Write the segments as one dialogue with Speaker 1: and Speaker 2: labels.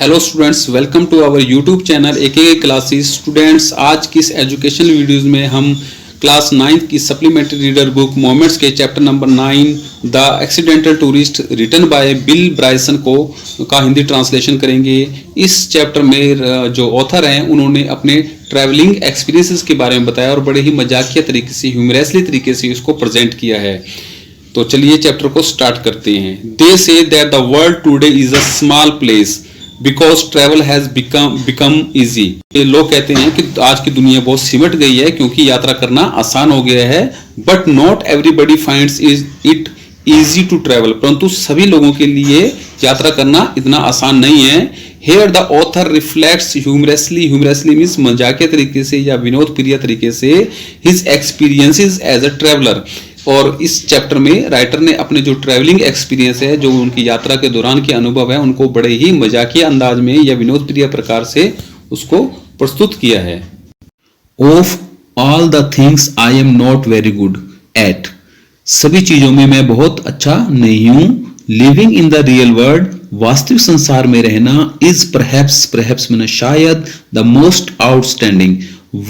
Speaker 1: Hello students, welcome to our YouTube channel AK classes. Students, आज की इस educational videos में हम क्लास 9 की सप्लीमेंट्री रीडर बुक मोमेंट्स के chapter number 9 the accidental tourist written by Bill Bryson का Hindi translation करेंगे। इस चैप्टर में जो ऑथर हैं उन्होंने अपने ट्रैवलिंग एक्सपीरियंसेस के बारे में बताया और बड़े ही मजाकिया तरीके से, ह्यूमरसली तरीके से इसको प्रेजेंट किया है। तो चलिए चैप्टर को स्टार्ट करते हैं। They say that the world today is a small place because travel has become easy. ये लोग कहते हैं कि आज की दुनिया बहुत सिमट गई है क्योंकि यात्रा करना आसान हो गया है। But not everybody finds it easy to travel, परंतु सभी लोगों के लिए यात्रा करना इतना आसान नहीं है। Here the author reflects humorously means मजाकिया तरीके से या विनोद प्रिय तरीके से his experiences as a traveller. और इस चैप्टर में राइटर ने अपने जो ट्रैवलिंग एक्सपीरियंस है, जो उनकी यात्रा के दौरान के अनुभव है, उनको बड़े ही मजाकिया अंदाज में या विनोद प्रिय प्रकार से उसको प्रस्तुत किया है। Of all the things I am not very good at, सभी चीजों में मैं बहुत अच्छा नहीं हूं। Living in the real world, वास्तविक संसार में रहना, इज परहैप्स मैंने शायद, द मोस्ट आउटस्टैंडिंग,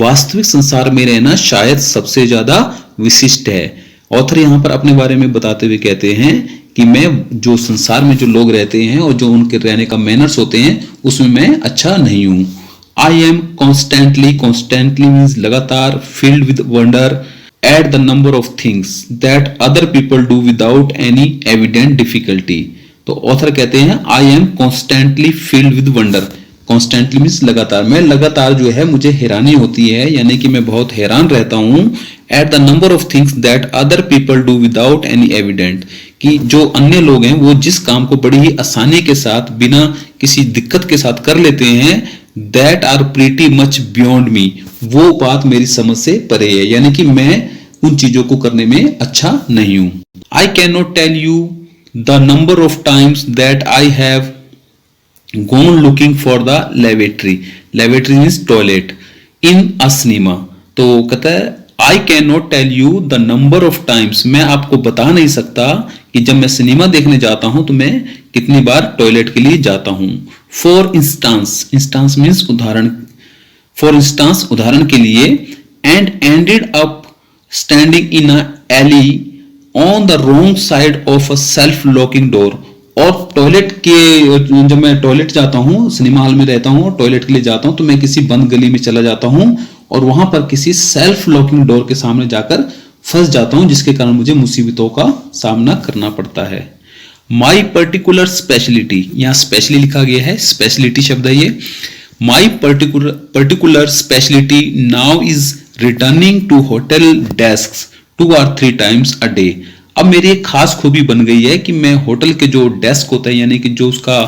Speaker 1: वास्तविक संसार में रहना शायद सबसे ज्यादा विशिष्ट है। ऑथर यहाँ पर अपने बारे में बताते हुए कहते हैं कि मैं जो संसार में जो लोग रहते हैं और जो उनके रहने का मैनर्स होते हैं उसमें मैं अच्छा नहीं हूं। आई एम कॉन्स्टेंटली मीन्स लगातार, filled with wonder at the number of things that other people do without any evident difficulty. तो ऑथर कहते हैं I am constantly filled with wonder, constantly means लगातार, मैं लगातार जो है मुझे हैरानी होती है, यानी कि मैं बहुत हैरान रहता हूं। At the number of things that other people do without any evident, कि जो अन्य लोग हैं वो जिस काम को बड़ी ही आसानी के साथ बिना किसी दिक्कत के साथ कर लेते हैं, that are pretty much beyond me, वो बात मेरी समझ से परे है, यानी कि मैं उन चीजों को करने में अच्छा नहीं हूं। I can not tell you the number of times that I have gone looking for the lavatory means toilet in a cinema। तो कहता है I cannot tell you the number of times, मैं आपको बता नहीं सकता कि जब मैं सिनेमा देखने जाता हूं तो मैं कितनी बार टॉयलेट के लिए जाता हूं। For instance means उदाहरण, for instance उदाहरण के लिए, and ended up standing in a alley on the wrong side of a self-locking door, और टॉयलेट के, जब मैं टॉयलेट जाता हूँ, सिनेमा हॉल में रहता हूँ, टॉयलेट के लिए जाता हूँ तो मैं किसी बंद गली में चला जाता हूँ और वहां पर किसी सेल्फ लॉकिंग डोर के सामने जाकर फंस जाता हूँ, जिसके कारण मुझे मुसीबतों का सामना करना पड़ता है। माई पर्टिकुलर स्पेशलिटी, यहाँ स्पेशली लिखा गया है, स्पेशलिटी शब्द है ये। My particular speciality now is returning to hotel desk 2 or 3 times a day। अब मेरी एक खास खूबी बन गई है कि मैं होटल के जो डेस्क होता है, यानी कि जो उसका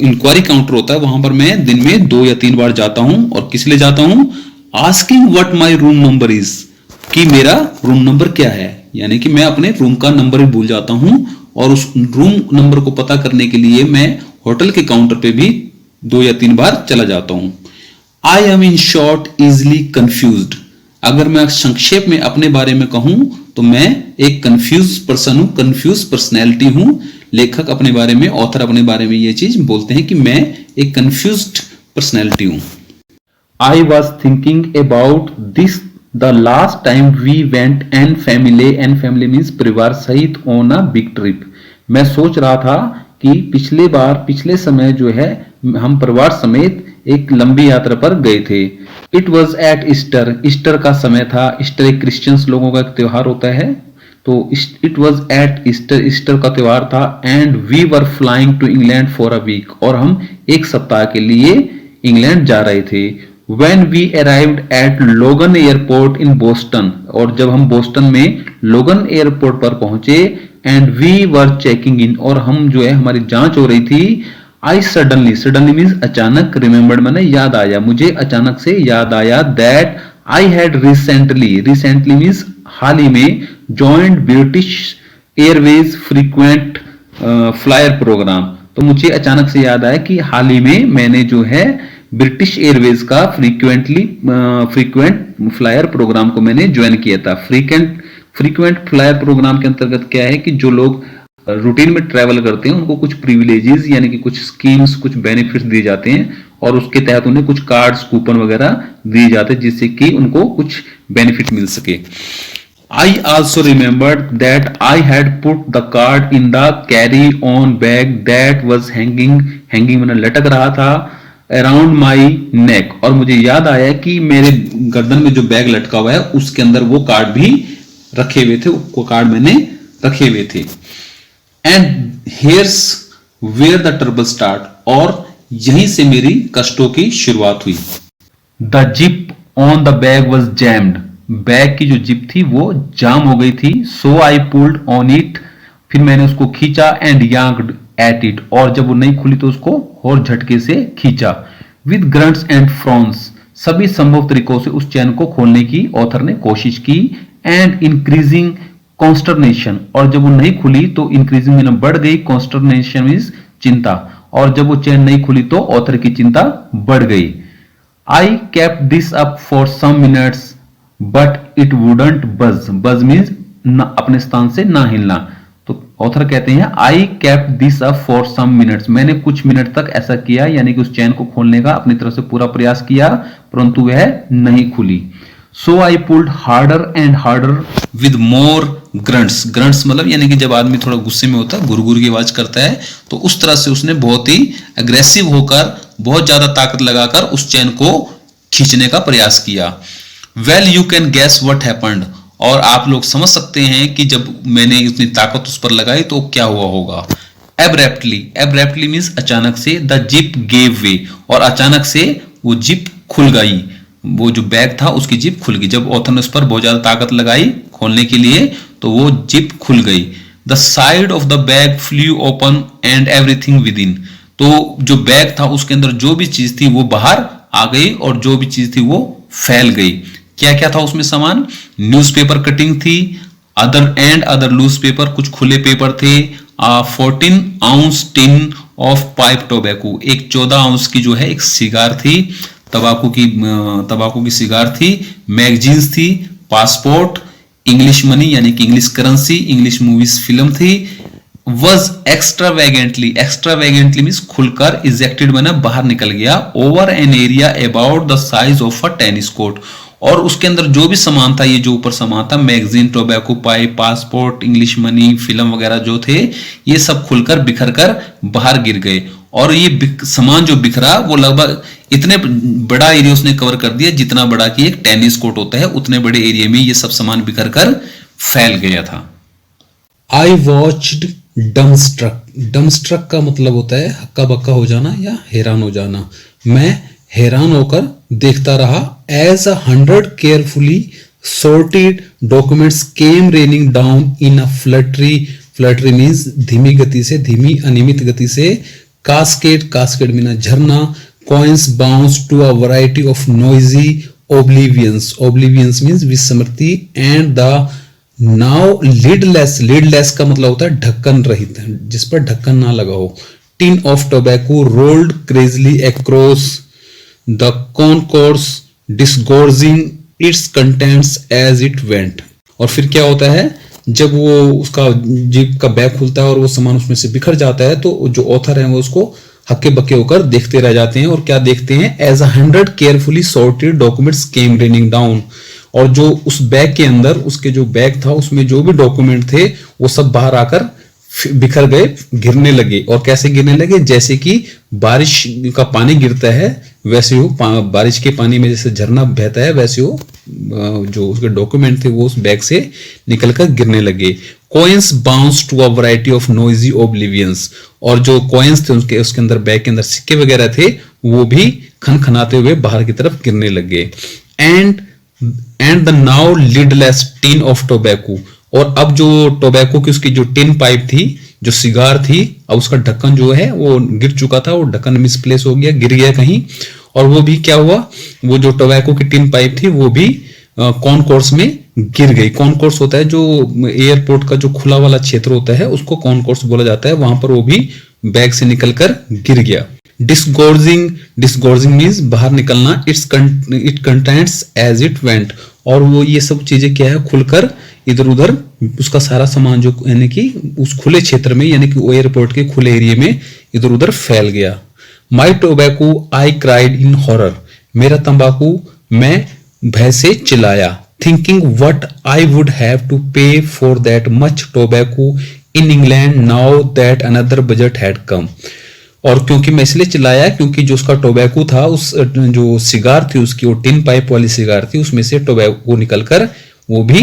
Speaker 1: इंक्वायरी काउंटर होता है, वहां पर मैं दिन में 2 या 3 बार जाता हूं। और किस लिए जाता हूं? Asking what my room number is, कि मेरा रूम नंबर क्या है, यानी कि मैं अपने रूम का नंबर भी भूल जाता हूं और उस रूम नंबर को पता करने के लिए मैं होटल के काउंटर पे भी 2 या 3 बार चला जाता हूं। I am in short easily confused, अगर मैं संक्षेप में अपने बारे में कहूं तो मैं एक कंफ्यूज पर्सन हूं, कंफ्यूज पर्सनैलिटी हूं। लेखक अपने बारे में, ऑथर अपने बारे में ये चीज बोलते हैं कि मैं एक कंफ्यूज्ड पर्सनैलिटी हूं। I was thinking about this the last time we went and family means परिवार सहित ऑन अ बिग ट्रिप। मैं सोच रहा था कि पिछले समय जो है हम परिवार समेत एक लंबी यात्रा पर गए थे। इट वॉज एट ईस्टर का समय था। ईस्टर एक क्रिश्चियंस लोगों का एक त्योहार होता है, तो इट वॉज एट ईस्टर का त्योहार था। And we were flying to England for a week, और हम एक सप्ताह के लिए इंग्लैंड जा रहे थे। When we arrived at Logan airport in Boston, और जब हम बोस्टन में लोगन एयरपोर्ट पर पहुंचे, and we were checking in, और हम जो है हमारी जांच हो रही थी। आई सडनली मीन्स अचानक, रिमेंबर्ड मैंने याद आया, मुझे अचानक से याद आया, that I had recently means हाल ही में, joined British Airways frequent flyer programme. तो मुझे अचानक से याद आया कि हाल ही में मैंने जो है ब्रिटिश एयरवेज का फ्रीक्वेंट फ्लायर प्रोग्राम को मैंने ज्वाइन किया था। फ्रीक्वेंट फ्लायर प्रोग्राम के अंतर्गत क्या है कि जो लोग
Speaker 2: रूटीन में ट्रैवल करते हैं उनको कुछ प्रिविलेजेस यानी कि कुछ स्कीम्स, कुछ बेनिफिट्स दिए जाते हैं और उसके तहत उन्हें कुछ कार्ड्स, कूपन वगैरह दिए जाते हैं जिससे कि उनको कुछ बेनिफिट मिल सके। I also remembered that I had put the card in the carry-on bag that was hanging मैंने लटक रहा था around my neck, और मुझे याद आया कि मेरे गर्दन में जो बैग लटका हुआ है उसके अंदर वो कार्ड भी रखे हुए थे, वो कार्ड मैंने रखे हुए थे। And here's where the trouble start, और यहीं से मेरी कष्टों की शुरुआत हुई। The zip on the bag was jammed, bag की जो जिप थी वो जाम हो गई थी। सो आई पुल्ड ऑन इट, फिर मैंने उसको खींचा, एंड यांक्ड एट इट, और जब वो नहीं खुली तो उसको और झटके से खींचा। विद ग्रंट्स एंड फ्रॉन्स, सभी संभव तरीकों से उस चैन को खोलने की ऑथर ने कोशिश की। एंड इंक्रीजिंग कॉन्स्टरनेशन, और जब वो नहीं खुली तो इंक्रीजिंग में बढ़ गई, कॉन्स्टरनेशन मींस चिंता, और जब वो चैन नहीं खुली तो ऑथर की चिंता बढ़ गई। I kept this up for some minutes but it wouldn't budge, budge means अपने स्थान से ना हिलना। तो ऑथर कहते हैं I kept this up for some minutes, मैंने कुछ मिनट तक ऐसा किया, यानी कि उस चैन को खोलने का अपनी तरफ से पूरा प्रयास किया, परंतु वह नहीं खुली। So I pulled harder and harder with more grunts, grunts मतलब यानी कि जब आदमी थोड़ा गुस्से में होता है, गुरगुर की आवाज करता है, तो उस तरह से उसने बहुत ही अग्रेसिव होकर, बहुत ज्यादा ताकत लगाकर उस चैन को खींचने का प्रयास किया। Well you can gas what happened, और आप लोग समझ सकते हैं कि जब मैंने इतनी ताकत उस पर लगाई तो क्या हुआ होगा। एब्रैप्टली, एब्रैप्टली मींस अचानक से, द जिप गेव वे, और अचानक से वो जिप खुल गई, वो जो बैग था उसकी जिप खुल गई। जब ऑथर ने उस पर बहुत ज्यादा ताकत लगाई खोलने के लिए तो वो जिप खुल गई। The side of the bag flu open and everything with in, तो जो बैग था उसके अंदर जो भी चीज थी वो बाहर आ गई और जो भी चीज थी वो फैल गई। क्या क्या था उसमें सामान? न्यूज़पेपर कटिंग थी, अदर लूज पेपर, कुछ खुले पेपर थे, 14 ounce tin of pipe tobacco, एक 14 आउंस की जो है एक सिगार थी, तंबाकू की सिगार थी, मैगजीन्स थी, पासपोर्ट, इंग्लिश मनी यानी कि English currency, English movies film थी। वॉज एक्स्ट्रावेगेंटली मीन्स खुलकर, इजेक्टेड मैंने बाहर निकल गया, over an area about the size of a tennis court, और उसके अंदर जो भी सामान था, ये जो ऊपर सामान था, magazine, tobacco pipe, passport, English money, film वगैरह जो थे, ये सब खुलकर बिखर कर बाहर गिर गए। और ये सामान जो बिखरा वो लगभग इतने बड़ा एरिया उसने कवर कर दिया जितना बड़ा कि एक टेनिस कोर्ट होता है, उतने बड़े एरिया में ये सब सामान बिखर कर फैल गया था।
Speaker 1: आई वॉच्ड डम्बस्ट्रक, डम्बस्ट्रक का मतलब होता है हक्का बक्का हो जाना या हैरान हो जाना। मैं हैरान होकर देखता रहा। As 100 carefully sorted documents came raining down in a fluttery means धीमी गति से, धीमी अनियमित गति से, cascade मीना झरना, coins bounced to a variety of noisy oblivions means विस्मृति, and the now lidless का मतलब होता है ढक्कन रहित, जिस पर ढक्कन ना लगा हो, tin of tobacco rolled crazily across the concourse disgorging its contents as it went। और फिर क्या होता है जब वो उसका जीप का बैग खुलता है और वो सामान उसमें से बिखर जाता है तो जो ऑथर है वो उसको हक्के बक्के होकर देखते रह जाते हैं। और क्या देखते हैं? एज 100 केयरफुली सॉर्टेड डॉक्यूमेंट्स केम रेनिंग डाउन, और जो उस बैग के अंदर, उसके जो बैग था उसमें जो भी डॉक्यूमेंट थे वो सब बाहर आकर बिखर गए, गिरने लगे। और कैसे गिरने लगे? जैसे कि बारिश का पानी गिरता है वैसे वो, बारिश के पानी में जैसे झरना बहता है वैसे वो जो उसके डॉक्यूमेंट थे वो उस बैग से निकलकर गिरने लगे। Coins bounce to a variety of noisy oblivions, और जो कॉइन्स थे उसके अंदर, बैग के अंदर सिक्के वगैरह थे, वो भी खनखनाते हुए बाहर की तरफ गिरने लगे। And the now lidless tin of tobacco, और अब जो टोबैको की उसकी जो टिन पाइप थी, जो सिगार थी, अब उसका ढक्कन जो है वो गिर चुका था, वो ढक्कन मिसप्लेस हो गया, गिर गया कहीं। और वो भी क्या हुआ, वो जो टोबैको की टिन पाइप थी वो भी कॉनकोर्स में गिर गई। कॉनकोर्स होता है जो एयरपोर्ट का जो खुला वाला क्षेत्र होता है उसको कॉनकोर्स बोला जाता है, वहां पर वो भी बैग से निकलकर गिर गया। डिस्गोर्जिंग मीन्स बाहर निकलना, it contents as it went, और वो ये सब चीजें क्या है खुलकर इधर उधर उसका सारा सामान जो यानी कि उस खुले क्षेत्र में यानी कि एयरपोर्ट के खुले एरिया में इधर उधर फैल गया। My tobacco I cried in horror, मेरा तंबाकू मैं भय से चिल्लाया। Thinking what I would have to pay for that much tobacco in England now that another budget had come. और क्योंकि मैं इसलिए चिल्लाया क्योंकि जो उसका टोबैको था, उस जो सिगार थी उसकी, वो टिन पाइप वाली सिगार थी, उसमें से टोबैको निकलकर वो भी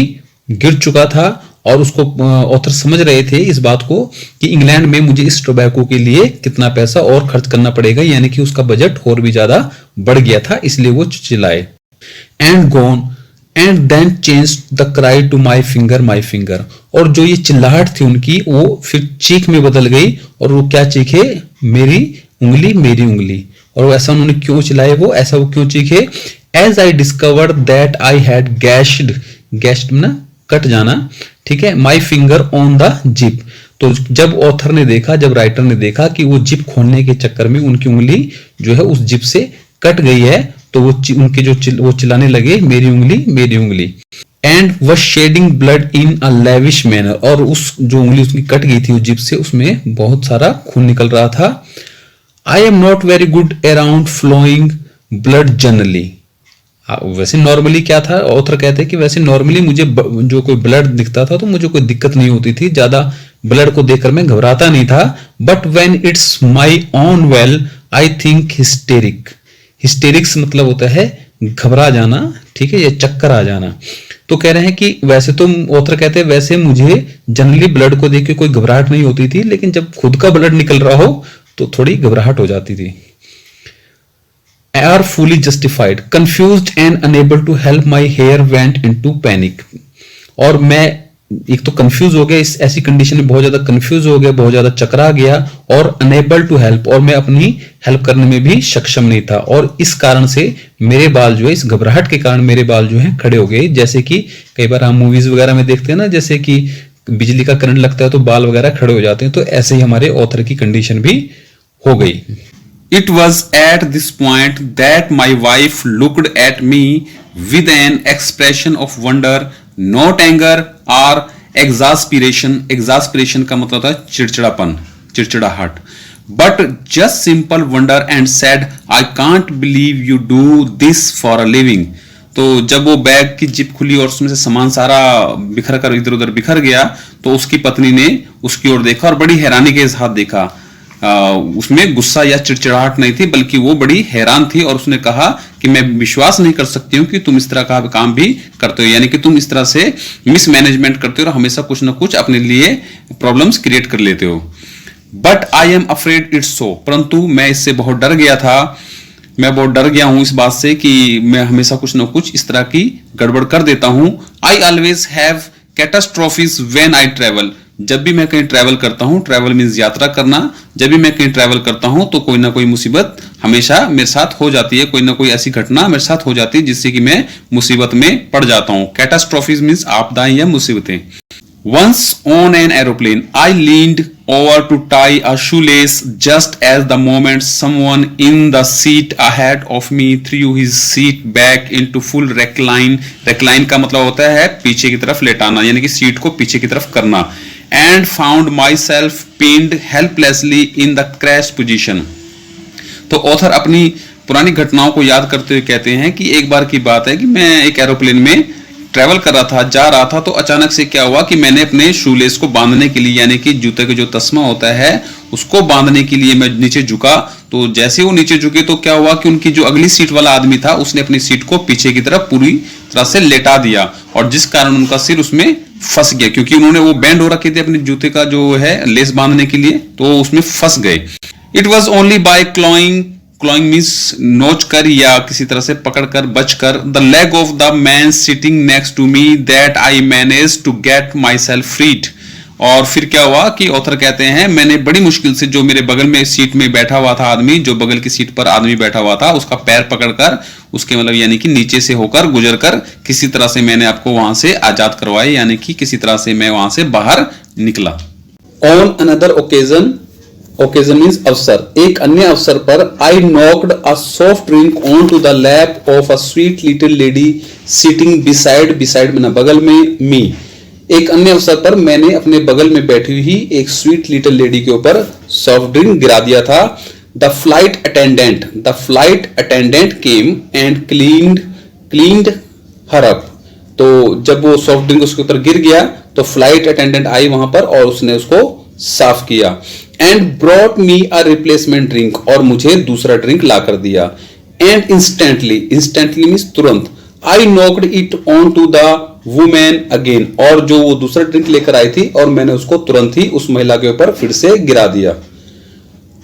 Speaker 1: गिर चुका था। और उसको ऑथर समझ रहे थे इस बात को कि इंग्लैंड में मुझे इस टोबैको के लिए कितना पैसा और खर्च करना पड़ेगा, यानी कि उसका बजट और भी ज्यादा बढ़ गया था, इसलिए वो चिल्लाए। And gone and then change the cry to my finger. और जो ये चिल्लाहट थी उनकी वो फिर चीख में बदल गई। और वो क्या चीखे? मेरी उंगली। और ऐसा उन्होंने क्यों चिल्लाए, वो ऐसा वो क्यों चीखे? As I discovered that I had gashed ना कट जाना, ठीक है, my finger on the zip. तो जब ऑथर ने देखा, जब राइटर ने देखा कि वो जिप खोलने के चक्कर में उनकी उंगली जो है उस जिप से कट गई है, तो वो उनके वो चिल्लाने लगे मेरी उंगली। And was shedding blood in a lavish manner. और उस जो उंगली उसकी कट गई थी उस जिप से, उसमें बहुत सारा खून निकल रहा था। I am not very good around flowing blood generally. वैसे नॉर्मली क्या था, ऑथर कहते हैं कि वैसे नॉर्मली मुझे जो कोई ब्लड दिखता था तो मुझे कोई दिक्कत नहीं होती थी, ज्यादा ब्लड को देखकर मैं घबराता नहीं था। But when it's my own well I think hysterics मतलब होता है घबरा जाना, ठीक है, ये चक्कर आ जाना। तो कह रहे हैं कि वैसे तो ऑथर कहते हैं वैसे मुझे जनरली ब्लड को देख के कोई घबराहट नहीं होती थी, लेकिन जब खुद का ब्लड निकल रहा हो तो थोड़ी घबराहट हो जाती थी। Are fully justified, confused and unable to help, my hair went into panic। और मैं एक तो कंफ्यूज हो गया, इस ऐसी कंडीशन में बहुत ज्यादा कंफ्यूज हो गया, बहुत ज्यादा चकरा गया, और अनेबल टू हेल्प, और मैं अपनी हेल्प करने में भी सक्षम नहीं था। और इस कारण से मेरे बाल जो है, इस घबराहट के कारण मेरे बाल जो है खड़े हो गए। जैसे कि कई बार हम मूवीज वगैरह में देखते हैं ना, जैसे कि बिजली का करंट लगता है तो बाल वगैरह खड़े हो जाते हैं, तो ऐसे ही हमारे ऑथर की कंडीशन भी हो गई।
Speaker 2: It was at this point that my wife looked at me with an expression of wonder, not anger or exasperation. Exasperation का मतलब था चिड़चिड़ापन, चिड़चिड़ाहट, but just simple wonder, and said, I can't believe you do this for a living. तो जब वो bag की zip खुली और उसमें से सामान सारा बिखर कर इधर उधर बिखर गया, तो उसकी पत्नी ने उसकी ओर देखा और बड़ी हैरानी के साथ देखा। उसमें गुस्सा या चिड़चिड़ाहट नहीं थी, बल्कि वो बड़ी हैरान थी, और उसने कहा कि मैं विश्वास नहीं कर सकती हूँ कि तुम इस तरह का काम भी करते हो, यानी कि तुम इस तरह से मिसमैनेजमेंट करते हो और हमेशा कुछ ना कुछ अपने लिए प्रॉब्लम्स क्रिएट कर लेते हो। But I am afraid it's so, परंतु मैं इससे बहुत डर गया था, मैं बहुत डर गया हूं इस बात से कि मैं हमेशा कुछ ना कुछ इस तरह की गड़बड़ कर देता हूं। I always have catastrophes when I travel. जब भी मैं कहीं ट्रैवल करता हूं, ट्रैवल मीन्स यात्रा करना, जब भी मैं कहीं ट्रैवल करता हूं तो कोई ना कोई मुसीबत हमेशा मेरे साथ हो जाती है, कोई ना कोई ऐसी घटना मेरे साथ हो जाती है जिससे कि मैं मुसीबत में पड़ जाता हूं। कैटास्ट्रोफीज मीन्स आपदाएं या मुसीबतें। Once on an aeroplane, I leaned over to tie a shoelace just as the moment someone in the seat ahead of me threw his seat back into full recline. Recline का मतलब होता है पीछे की तरफ लेटाना, यानी कि सीट को पीछे की तरफ करना। And found myself pinned helplessly in the crash position. तो ऑथर अपनी पुरानी घटनाओं को याद करते हुए कहते हैं कि एक बार की बात है कि मैं एक एरोप्लेन में ट्रैवल कर रहा था, जा रहा था, तो अचानक से क्या हुआ कि मैंने अपने शूलेस को बांधने के लिए, यानी कि जूते का जो तस्मा होता है उसको बांधने के लिए मैं नीचे झुका। तो जैसे वो नीचे झुके तो क्या हुआ कि उनकी जो अगली सीट वाला आदमी था उसने अपनी सीट को पीछे की तरफ पूरी तरह से लेटा दिया, और जिस कारण उनका सिर उसमें फंस गया, क्योंकि उन्होंने वो बैंड हो रखे थे अपने जूते का जो है लेस बांधने के लिए, तो उसमें फंस गए। It was only by clawing means नोच कर या किसी तरह से पकड़कर बचकर the leg of the man sitting next to me that I manage to get myself freed. और फिर क्या हुआ कि ऑथर कहते हैं मैंने बड़ी मुश्किल से जो मेरे बगल में सीट में बैठा हुआ था आदमी, जो बगल की सीट पर आदमी बैठा हुआ था, उसका पैर पकड़कर उसके मतलब यानी कि नीचे से होकर गुजर कर किसी तरह से मैंने आपको वहां से आजाद करवाया, यानी कि किसी तरह से मैं वहां से बाहर निकला।
Speaker 1: ऑन अनदर ओकेजन मीन्स अवसर, एक अन्य अवसर पर I knocked a soft drink onto the lap of a sweet little lady sitting beside में ना बगल में मी, एक अन्य अवसर पर मैंने अपने बगल में बैठी हुई एक स्वीट लिटिल लेडी के ऊपर सॉफ्ट ड्रिंक गिरा दिया था। The flight attendant came and cleaned her up. तो जब वो सॉफ्ट ड्रिंक उसके ऊपर गिर गया तो फ्लाइट अटेंडेंट आई वहां पर और उसने उसको साफ किया। And brought me a replacement drink, और मुझे दूसरा ड्रिंक ला कर दिया। एंड इंस्टेंटली मीन्स तुरंत, I knocked it onto the women again, और जो वो दूसरा ड्रिंक लेकर आई थी और मैंने उसको तुरंत ही उस महिला के ऊपर फिर से गिरा दिया।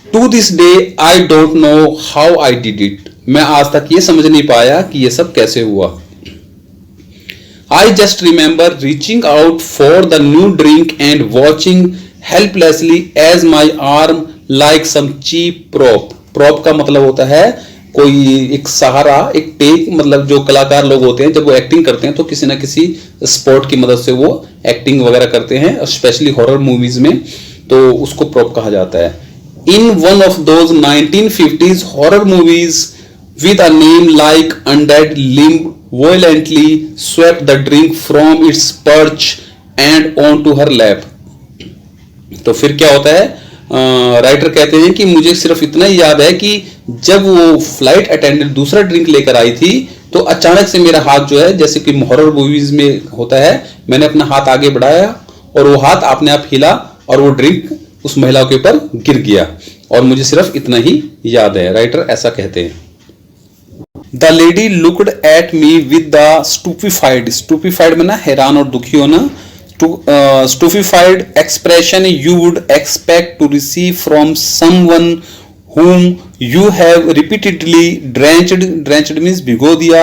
Speaker 1: To this day I don't know how I did it, मैं आज तक ये समझ नहीं पाया कि ये सब कैसे हुआ। I just remember reaching out for the new drink and watching helplessly as my arm like some cheap prop. Prop का मतलब होता है कोई एक सहारा, एक टेक, मतलब जो कलाकार लोग होते हैं जब वो एक्टिंग करते हैं तो किसी ना किसी स्पोर्ट की मदद से वो एक्टिंग वगैरह करते हैं, स्पेशली हॉरर मूवीज में, तो उसको प्रॉप कहा जाता है। In one of those 1950s horror movies with a name like Undead Limb violently swept the drink from its perch and onto her lap. तो फिर क्या होता है, राइटर कहते हैं कि मुझे सिर्फ इतना ही याद है कि जब वो फ्लाइट अटेंडेंट दूसरा ड्रिंक लेकर आई थी तो अचानक से मेरा हाथ जो है, जैसे कि हॉरर मूवीज में होता है, मैंने अपना हाथ आगे बढ़ाया और वो हाथ अपने आप हिला और वो ड्रिंक उस महिला के ऊपर गिर गया, और मुझे सिर्फ इतना ही याद है। राइटर ऐसा कहते हैं। The lady looked at me with the stupefied में ना हैरान और दुखी होना, stupefied expression you would expect to receive from someone whom you have repeatedly drenched means भिगो दिया,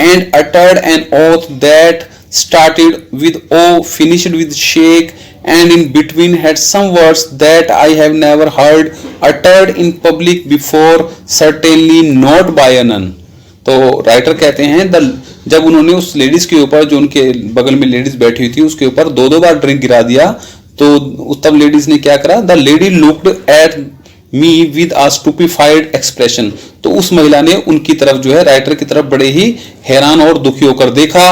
Speaker 1: and uttered an oath that started with O, finished with shake, and in between had some words that I have never heard uttered in public before, certainly not by a nun. तो writer कहते हैं जब उन्होंने उस ladies के ऊपर, जो उनके बगल में लेडीज बैठी हुई थी, उसके ऊपर दो बार ड्रिंक गिरा दिया, तो तब लेडीज ने क्या करा, the lady looked at me with a stupefied expression, तो उस महिला ने उनकी तरफ जो है, राइटर की तरफ बड़े ही हैरान और दुखी होकर देखा।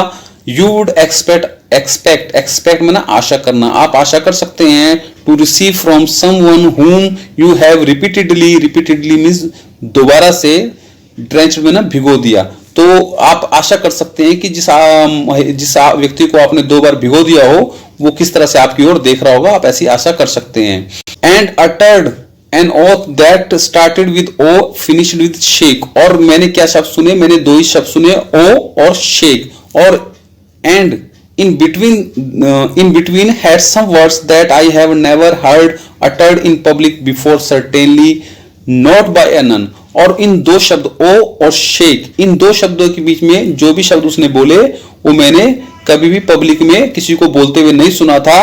Speaker 1: यू वुड एक्सपेक्ट में ना आशा करना, आप आशा कर सकते हैं, to receive from someone whom you have repeatedly means दोबारा से, ड्रेंच में ना भिगो दिया, तो आप आशा कर सकते हैं कि जिस व्यक्ति को आपने दो बार भिगो दिया हो वो किस तरह से आपकी ओर देख रहा होगा, आप ऐसी आशा कर सकते हैं। And uttered an oath that started with O, finished with shake, और मैंने क्या शब्द सुने, मैंने दो ही शब्द सुने, O और shake, और and in between had some words that I have never heard uttered in public before, certainly not by a nun, और इन दो शब्द O और shake, इन दो शब्दों के बीच में जो भी शब्द उसने बोले वो मैंने कभी भी पब्लिक में किसी को बोलते हुए नहीं सुना था,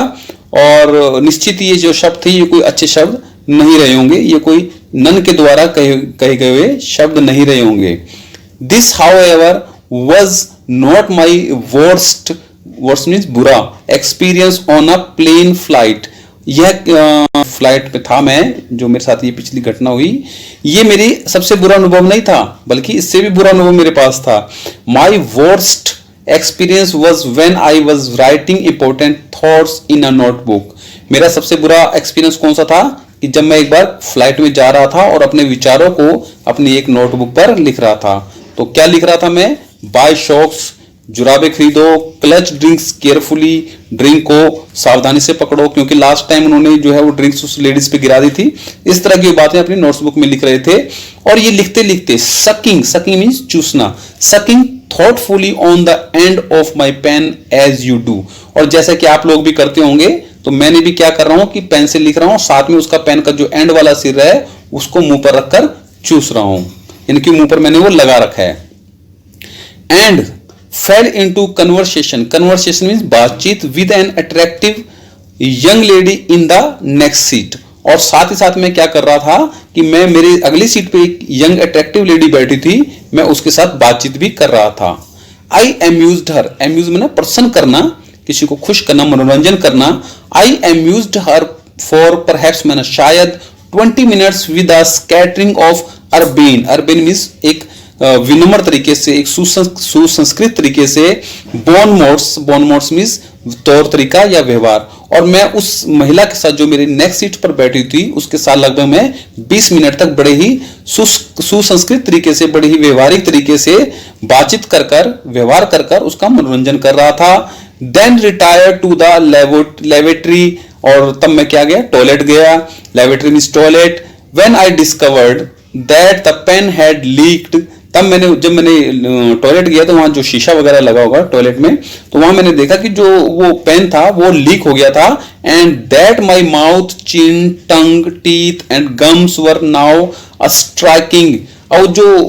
Speaker 1: और निश्चित ये जो शब्द थे ये कोई अच्छे शब्द नहीं रहे होंगे, ये कोई नन के द्वारा कहे गए हुए शब्द नहीं रहे होंगे। This however was not my worst means बुरा experience on a plane flight, यह फ्लाइट पे था मैं, जो मेरे साथ ये पिछली घटना हुई, ये मेरी सबसे बुरा अनुभव नहीं था, बल्कि इससे भी बुरा अनुभव मेरे पास था। माई worst experience was when I was writing important thoughts in a notebook, मेरा सबसे बुरा एक्सपीरियंस कौन सा था कि जब मैं एक बार फ्लाइट में जा रहा था और अपने विचारों को अपनी एक नोटबुक पर लिख रहा था। तो क्या लिख रहा था मैं, बाय शॉक्स, जुराबे खरीदो, क्लच ड्रिंक्स केयरफुली, ड्रिंक को सावधानी से पकड़ो, क्योंकि लास्ट टाइम उन्होंने जो है वो ड्रिंक्स उस लेडीज पे गिरा दी थी, इस तरह की बातें अपनी नोटबुक में लिख रहे थे। और ये लिखते लिखते सकिंग मीन्स चूसना, sucking thoughtfully on the end of my pen as you do, और जैसा कि आप लोग भी करते होंगे, तो मैंने भी क्या कर रहा हूं कि पेन से लिख रहा हूं, साथ में उसका पेन का जो एंड वाला सिर है उसको मुंह पर रखकर चूस रहा हूं, इनके मुंह पर मैंने वो लगा रखा है। And fell into conversation means बातचीत with an attractive young lady in the next seat, और साथ ही साथ मैं क्या कर रहा था कि मैं मेरी अगली सीट पे एक यंग अट्रैक्टिव लेडी बैठी थी, मैं उसके साथ बातचीत भी कर रहा था। आई एम्यूज्ड हर, एम्यूज में ना प्रसन्न करना, किसी को खुश करना, मनोरंजन करना। I amused her for perhaps मैंने शायद 20 minutes with a scattering of urbane means एक विनम्र तरीके से, एक सुसंस्कृत तरीके से बोन मोड्स मीन्स तौर तरीका या व्यवहार। और मैं उस महिला के साथ जो मेरी नेक्स्ट सीट पर बैठी थी उसके साथ लगभग मैं 20 मिनट तक बड़े ही सुसंस्कृत तरीके से, बड़े ही व्यवहारिक तरीके से बातचीत कर व्यवहार कर उसका मनोरंजन कर रहा था। Then retire to the lavatory, और तब मैं क्या गया, टॉयलेट गया। Lavatory means toilet. When I discovered that the pen had leaked, तब जब मैंने टॉयलेट गया तो वहां जो शीशा वगैरह लगा होगा टॉयलेट में, तो वहां मैंने देखा कि जो वो पेन था वो लीक हो गया था। And that my mouth, chin, tongue, teeth and gums were now striking, और जो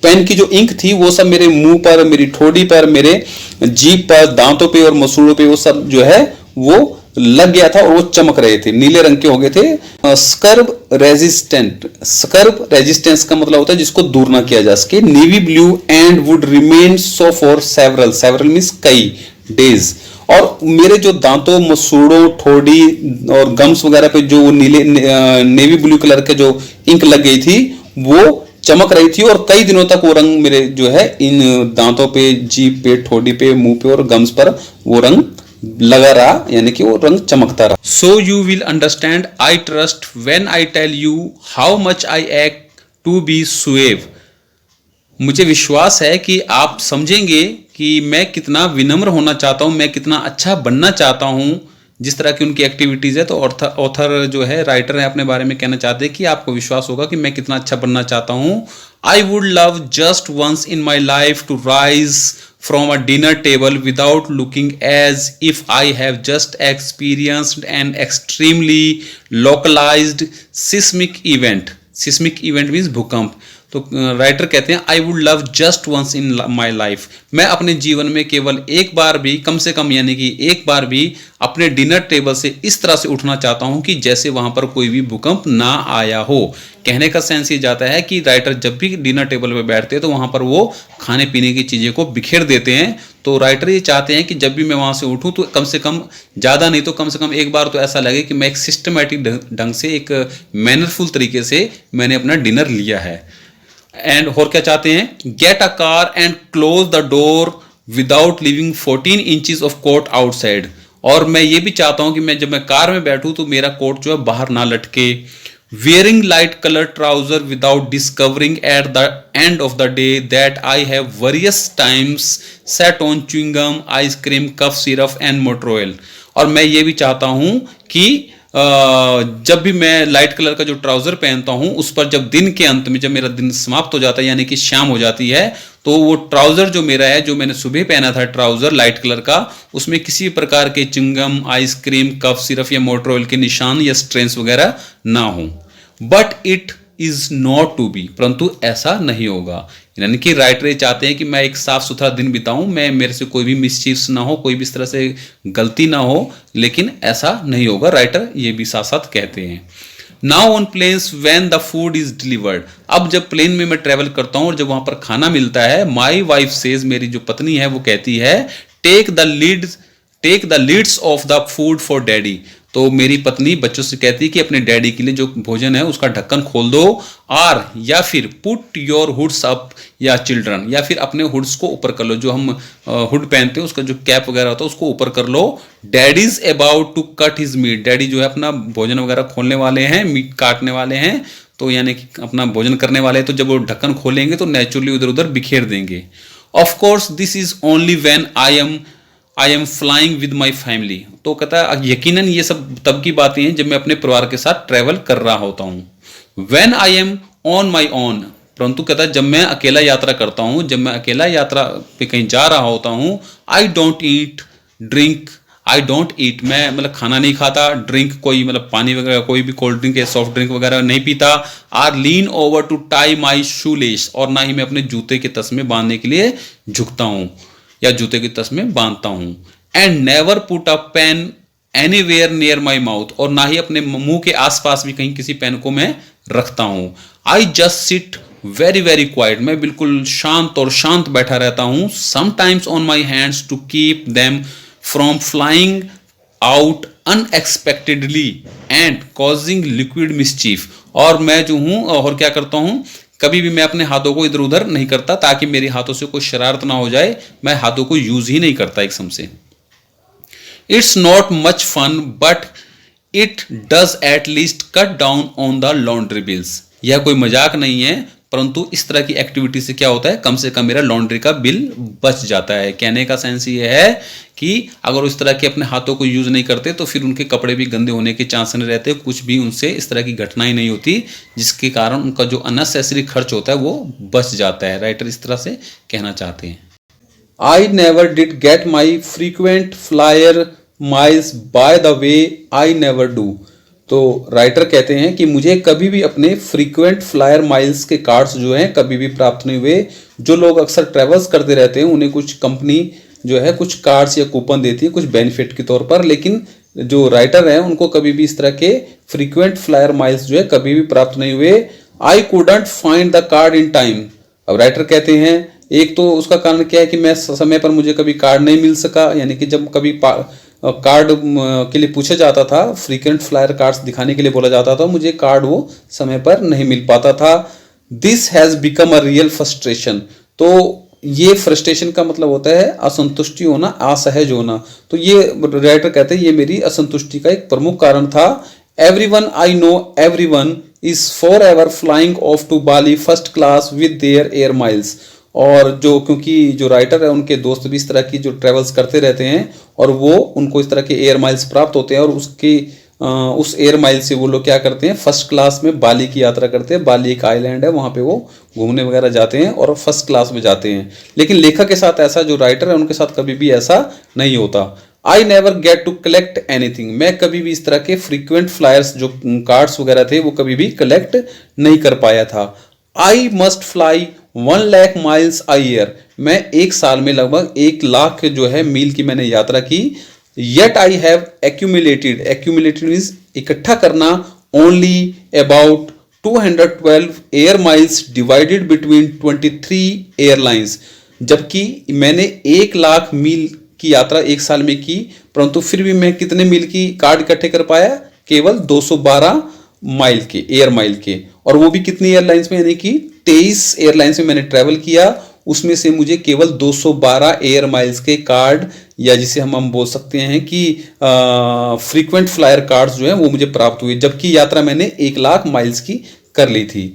Speaker 1: पेन की जो इंक थी वो सब मेरे मुंह पर, मेरी ठोड़ी पर, मेरे जीभ पर, दांतों पे और मसूड़ों पे वो सब जो है वो लग गया था, और वो चमक रहे थे, नीले रंग के हो गए थे। स्कर्ब रेजिस्टेंस का मतलब होता है जिसको दूर ना किया जा सके। Navy blue and would remain so for several means कई डेज, और मेरे जो दांतों, मसूड़ों, ठोड़ी और गम्स वगैरह पे जो नीले नेवी ब्लू कलर के जो इंक लग गई थी वो चमक रही थी, और कई दिनों तक वो रंग मेरे जो है इन दांतों पे, जीभ पे, ठोड़ी पे, मुंह पे और गम्स पर वो रंग लगा रहा, यानी कि वो रंग चमकता रहा। So you will understand I trust when I tell you how much I ached to be suave. मुझे विश्वास है कि आप समझेंगे कि मैं कितना विनम्र होना चाहता हूं, मैं कितना अच्छा बनना चाहता हूं, जिस तरह की उनकी एक्टिविटीज है। तो ऑथर जो है, राइटर है, अपने बारे में कहना चाहते हैं कि आपको विश्वास होगा कि मैं कितना अच्छा बनना चाहता हूं। I would love just once in my life to rise from a dinner table without looking as if I have just experienced an extremely localized seismic event. Seismic event means भूकंप। तो राइटर कहते हैं I would love just once in my life, मैं अपने जीवन में केवल एक बार भी, कम से कम यानी कि एक बार भी अपने डिनर टेबल से इस तरह से उठना चाहता हूं कि जैसे वहां पर कोई भी भूकंप ना आया हो। कहने का सेंस ये जाता है कि राइटर जब भी डिनर टेबल पर बैठते हैं तो वहां पर वो खाने पीने की चीजें को बिखेर देते हैं। तो राइटर ये चाहते हैं कि जब भी मैं वहां से उठूं तो कम से कम, ज्यादा नहीं तो कम से कम एक बार तो ऐसा लगे कि मैं एक सिस्टमैटिक ढंग से, एक मैनरफुल तरीके से मैंने अपना डिनर लिया है। एंड और क्या चाहते हैं, get a car and close the door without leaving 14 inches of coat outside. और मैं ये भी चाहता हूं कि जब मैं कार में बैठूं तो मेरा कोट जो है बाहर ना लटके। wearing light colored trouser without discovering at the end of the day that I have various times sat on chewing gum, ice cream, cough syrup and motor oil। और मैं ये भी चाहता हूं कि जब भी मैं लाइट कलर का जो ट्राउजर पहनता हूं उस पर जब दिन के अंत में, जब मेरा दिन समाप्त हो जाता है यानी कि शाम हो जाती है, तो वो ट्राउजर जो मेरा है, जो मैंने सुबह पहना था ट्राउजर लाइट कलर का, उसमें किसी प्रकार के चिंगम, आइसक्रीम, कफ सिरप या मोटर ऑयल के निशान या स्ट्रेन्स वगैरह ना हो। But it is not to be, परंतु ऐसा नहीं होगा। यानी कि राइटर ये चाहते हैं कि मैं एक साफ सुथरा दिन बिताऊं, मैं, मेरे से कोई भी मिसचीव्स ना हो, कोई भी इस तरह से गलती ना हो, लेकिन ऐसा नहीं होगा। राइटर ये भी साथ साथ कहते हैं। Now on planes when the food is delivered, अब जब प्लेन में मैं ट्रेवल करता हूं और जब वहां पर खाना मिलता है, माई वाइफ सेज, मेरी जो पत्नी है वो कहती है, take the lids off the food for daddy. तो मेरी पत्नी बच्चों से कहती है कि अपने डैडी के लिए जो भोजन है उसका ढक्कन खोल दो, और या फिर पुट योर हुड्स अप या चिल्ड्रन, या फिर अपने हुड्स को ऊपर कर लो, जो हम हुड पहनते हैं उसका जो कैप वगैरह होता है उसको ऊपर कर लो। Daddy is about to cut his meat, daddy जो है अपना भोजन वगैरह खोलने वाले हैं, मीट काटने वाले हैं, तो यानी कि अपना भोजन करने वाले हैं। तो जब वो ढक्कन खोलेंगे तो नेचुरली उधर उधर बिखेर देंगे। Of course this is only when I am flying with my family. तो कहता है यकीनन ये सब तब की बातें हैं जब मैं अपने परिवार के साथ ट्रेवल कर रहा होता हूं। When I am on my own, परंतु कहता है जब मैं अकेला यात्रा करता हूं, जब मैं अकेला यात्रा पे कहीं जा रहा होता हूं, I don't eat drink, I don't eat, मैं मतलब खाना नहीं खाता, ड्रिंक कोई मतलब पानी वगैरह, कोई भी कोल्ड ड्रिंक या सॉफ्ट ड्रिंक वगैरह नहीं पीता। Or lean over to tie my shoe laces, और ना ही मैं अपने जूते के तस्मे बांधने के लिए झुकता हूं या जूते की तस्मे बांधता हूं। And never put a pen anywhere near my mouth, और ना ही अपने मुंह के आसपास भी कहीं किसी पेन को मैं रखता हूं। I just sit very very quiet, मैं बिल्कुल शांत और शांत बैठा रहता हूं। Sometimes on my hands to keep them from flying out unexpectedly and causing liquid mischief, और मैं जो हूं और क्या करता हूं, कभी भी मैं अपने हाथों को इधर उधर नहीं करता ताकि मेरे हाथों से कोई शरारत ना हो जाए, मैं हाथों को यूज ही नहीं करता एकदम से। It's not much fun but it does at least cut down on the laundry bills. यह कोई मजाक नहीं है, परंतु इस तरह की एक्टिविटी से क्या होता है, कम से कम मेरा लॉन्ड्री का बिल बच जाता है। कहने का सेंस ये है कि अगर उस तरह के अपने हाथों को यूज नहीं करते तो फिर उनके कपड़े भी गंदे होने के चांस नहीं रहते, कुछ भी उनसे इस तरह की घटनाएं नहीं होती, जिसके कारण उनका जो अननेसेसरी खर्च होता है वो बच जाता है। राइटर इस तरह से कहना चाहते हैं। I never did get my frequent flyer miles by the way I never do. तो राइटर कहते हैं कि मुझे कभी भी अपने फ्रीक्वेंट फ्लायर माइल्स के कार्ड्स जो हैं कभी भी प्राप्त नहीं हुए। जो लोग अक्सर ट्रेवल्स करते रहते हैं उन्हें कुछ कंपनी जो है कुछ कार्ड्स या कूपन देती है कुछ बेनिफिट के तौर पर, लेकिन जो राइटर हैं उनको कभी भी इस तरह के फ्रीक्वेंट फ्लायर माइल्स जो है कभी भी प्राप्त नहीं हुए। I couldn't find the card in time. अब राइटर कहते हैं एक तो उसका कारण क्या है कि मैं समय पर मुझे कभी कार्ड नहीं मिल सका, यानी कि जब कभी कार्ड के लिए पूछा जाता था, फ्रीक्वेंट फ्लायर कार्ड्स दिखाने के लिए बोला जाता था, मुझे कार्ड वो समय पर नहीं मिल पाता था। This has become a real frustration. तो ये फ्रस्ट्रेशन का मतलब होता है असंतुष्टि होना, असहज होना। तो ये राइटर कहते हैं ये मेरी असंतुष्टि का एक प्रमुख कारण था। Everyone I know everyone is forever flying off to Bali first class with their air miles. और जो क्योंकि जो राइटर है उनके दोस्त भी इस तरह की जो ट्रेवल्स करते रहते हैं और वो उनको इस तरह के एयर माइल्स प्राप्त होते हैं और उस एयर माइल से वो लोग क्या करते हैं, फर्स्ट क्लास में बाली की यात्रा करते हैं। बाली एक आइलैंड है, वहाँ पे वो घूमने वगैरह जाते हैं और फर्स्ट क्लास में जाते हैं। लेकिन लेखक के साथ ऐसा, जो राइटर है उनके साथ कभी भी ऐसा नहीं होता। I never get to collect anything. मैं कभी भी इस तरह के फ्रीक्वेंट फ्लायर्स जो कार्ड्स वगैरह थे वो कभी भी कलेक्ट नहीं कर पाया था। I must fly 1 lakh miles a year. मैं एक साल में लगभग 1 लाख जो है मील की मैंने यात्रा की। Yet I have accumulated, accumulated means इकट्ठा करना, only about 212 air miles divided between 23 airlines. जबकि मैंने 1 लाख मील की यात्रा एक साल में की, परंतु फिर भी मैं कितने मील की कार्ड इकट्ठे कर पाया, केवल 212 माइल के, एयर माइल के। और वो भी कितनी एयरलाइंस में, यानी कि 23 एयरलाइंस में मैंने ट्रैवल किया, उसमें से मुझे केवल 212 एयर माइल्स के कार्ड, या जिसे हम बोल सकते हैं कि फ्रीक्वेंट फ्लायर कार्ड्स जो हैं वो मुझे प्राप्त हुए, जबकि यात्रा मैंने 1 लाख माइल्स की कर ली थी।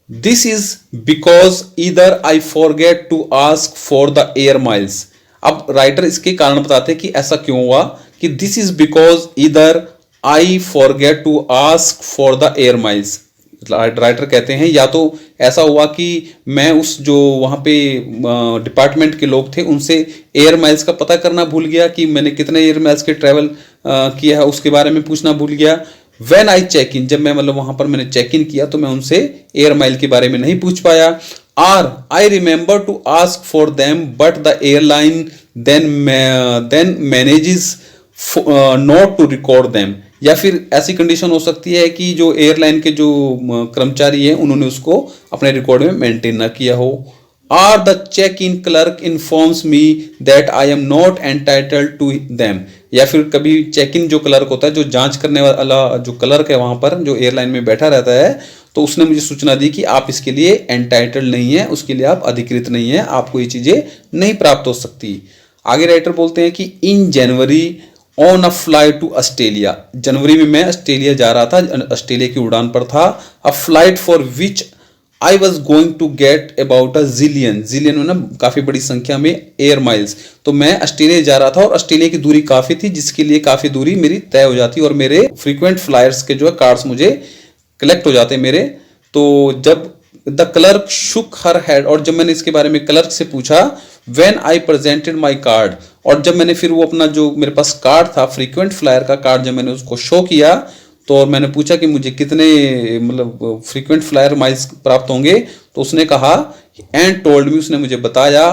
Speaker 1: This is because either I forget to ask for the air miles. अब राइटर इसके कारण बताते हैं कि ऐसा क्यों हुआ, कि this is because either I forget to ask for the air miles. Writer कहते हैं या तो ऐसा हुआ कि मैं उस जो वहाँ पे डिपार्टमेंट के लोग थे उनसे एयर माइल्स का पता करना भूल गया, कि मैंने कितने एयर माइल्स के ट्रैवल किया है उसके बारे में पूछना भूल गया। व्हेन आई चेक इन, जब मैं मतलब वहाँ पर मैंने चेक इन किया तो मैं उनसे एयर माइल के बारे में नहीं पूछ पाया। Or I remember to ask for them but the airline then manages not to record them. या फिर ऐसी कंडीशन हो सकती है कि जो एयरलाइन के जो कर्मचारी हैं उन्होंने उसको अपने रिकॉर्ड में मेंटेन ना किया हो। Or the check in clerk informs me that I am not entitled to them. या फिर कभी चेक इन जो क्लर्क होता है, जो जांच करने वाला जो क्लर्क है वहां पर जो एयरलाइन में बैठा रहता है, तो उसने मुझे सूचना दी कि आप इसके लिए एंटाइटल्ड नहीं है, उसके लिए आप अधिकृत नहीं है, आपको ये चीजें नहीं प्राप्त हो सकती। आगे राइटर बोलते हैं कि in January on a flight to Australia, जनवरी में मैं ऑस्ट्रेलिया जा रहा था, ऑस्ट्रेलिया की उड़ान पर था। A flight for which I was going to get about a zillion, zillion में ना काफी बड़ी संख्या में एयर माइल्स। तो मैं ऑस्ट्रेलिया जा रहा था और ऑस्ट्रेलिया की दूरी काफी थी, जिसके लिए काफी दूरी मेरी तय हो जाती और मेरे फ्रीक्वेंट फ्लायर्स के जो है कार्ड्स मुझे कलेक्ट हो जाते मेरे। तो जब the clerk shook her head, और जब मैंने इसके बारे में क्लर्क से पूछा, when I presented my card, और जब मैंने फिर वो अपना जो मेरे पास कार्ड था फ्रीक्वेंट फ्लायर का कार्ड, जब मैंने उसको शो किया तो मैंने पूछा कि मुझे कितने मतलब फ्रीक्वेंट फ्लायर माइल्स प्राप्त होंगे, तो उसने कहा एंड टोल्ड मी, उसने मुझे बताया,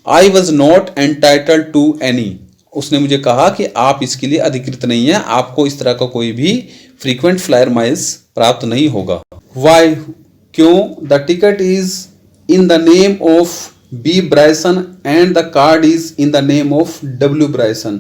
Speaker 1: I was not entitled to any. उसने मुझे कहा कि आप इसके लिए अधिकृत नहीं है, आपको इस तरह का कोई भी फ्रीक्वेंट फ्लायर माइल्स प्राप्त नहीं होगा। वाई, क्यों? The ticket is in the name of B Bryson and the card is in the name of W Bryson.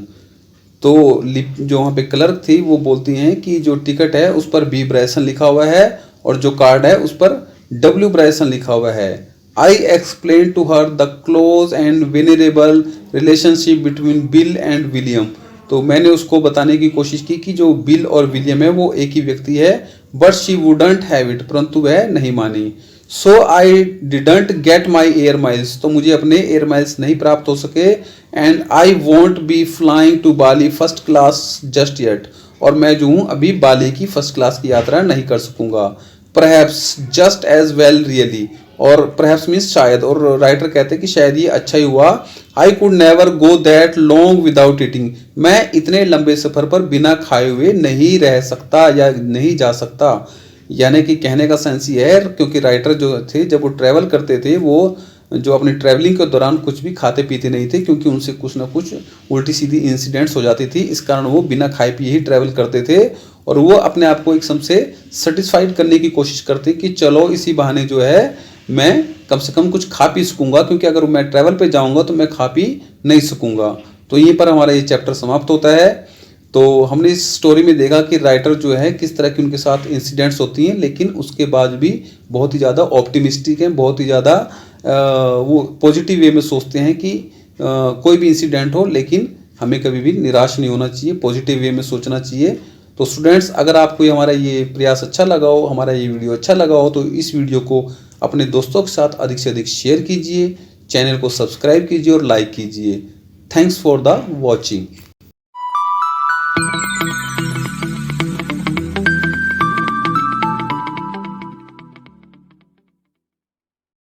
Speaker 1: तो जो वहाँ पे क्लर्क थी वो बोलती हैं कि जो टिकट है उस पर बी ब्राइसन लिखा हुआ है और जो कार्ड है उस पर W ब्रायसन लिखा हुआ है। I explained to her the close and venerable relationship between Bill and William। तो मैंने उसको बताने की कोशिश की कि जो बिल और विलियम है वो एक ही व्यक्ति है, but she wouldn't have it, परंतु वह नहीं मानी। So I didn't get my air miles, तो मुझे अपने एयर माइल्स नहीं प्राप्त हो सके। And I won't be flying to Bali first class just yet, और मैं जो हूँ अभी बाली की फर्स्ट क्लास की यात्रा नहीं कर सकूंगा। Perhaps just as well really, और परहैप्स मीन्स शायद, और राइटर कहते हैं कि शायद ये अच्छा ही हुआ। I could never go that long without eating, मैं इतने लंबे सफर पर बिना खाए हुए नहीं रह सकता या नहीं जा सकता। यानी कि कहने का सेंस ये है, क्योंकि राइटर जो थे जब वो ट्रैवल करते थे, वो जो अपनी ट्रैवलिंग के दौरान कुछ भी खाते पीते नहीं थे, क्योंकि उनसे कुछ ना कुछ उल्टी सीधी इंसिडेंट्स हो जाती थी। इस कारण वो बिना खाए पिए ही ट्रैवल करते थे, और वो अपने आप को एक से सेटिस्फाइड करने की कोशिश करते कि चलो इसी बहाने जो है मैं कम से कम कुछ खा पी सकूंगा, क्योंकि अगर मैं ट्रैवल पे जाऊंगा तो मैं खा पी नहीं सकूंगा। तो यहीं पर हमारा ये चैप्टर समाप्त होता है। तो हमने इस स्टोरी में देखा कि राइटर जो है किस तरह की उनके साथ इंसिडेंट्स होती हैं, लेकिन उसके बाद भी बहुत ही ज़्यादा ऑप्टिमिस्टिक हैं, बहुत ही ज़्यादा वो पॉजिटिव वे में सोचते हैं कि कोई भी इंसिडेंट हो, लेकिन हमें कभी भी निराश नहीं होना चाहिए, पॉजिटिव वे में सोचना चाहिए। तो स्टूडेंट्स, अगर आपको हमारा ये प्रयास अच्छा लगा हो, हमारा ये वीडियो अच्छा लगा हो, तो इस वीडियो को अपने दोस्तों के साथ अधिक से अधिक शेयर कीजिए, चैनल को सब्सक्राइब कीजिए और लाइक कीजिए। Thanks for the watching.